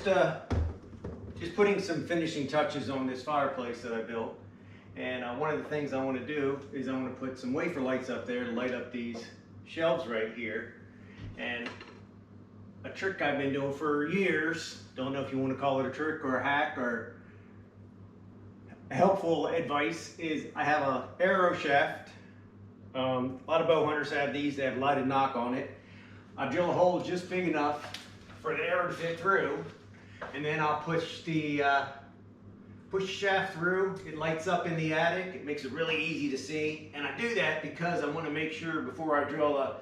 just putting some finishing touches on this fireplace that I built. And one of the things I want to do is I want to put some wafer lights up there to light up these shelves right here. And a trick I've been doing for years, don't know if you want to call it a trick or a hack or helpful advice, is I have a arrow shaft. A lot of bow hunters have these. They have a lighted knock on it. I drill a hole just big enough for the arrow to fit through, and then I'll push the shaft through. It lights up in the attic. It makes it really easy to see. And I do that because I want to make sure before I drill a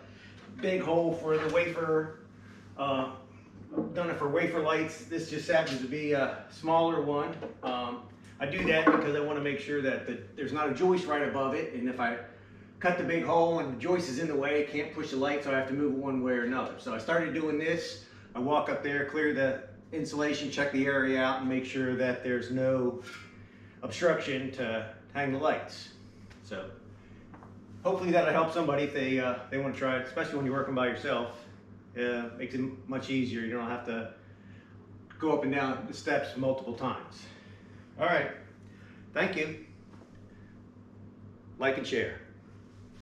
big hole for the wafer, I've done it for wafer lights. This just happens to be a smaller one. I do that because I want to make sure that there's not a joist right above it, and if I cut the big hole and the joist is in the way, I can't push the light, so I have to move it one way or another. So I started doing this. I walk up there, clear the insulation, check the area out, and make sure that there's no obstruction to hang the lights. So hopefully that'll help somebody if they want to try it, especially when you're working by yourself. Makes it much easier. You don't have to go up and down the steps multiple times. All right, thank you. Like and share.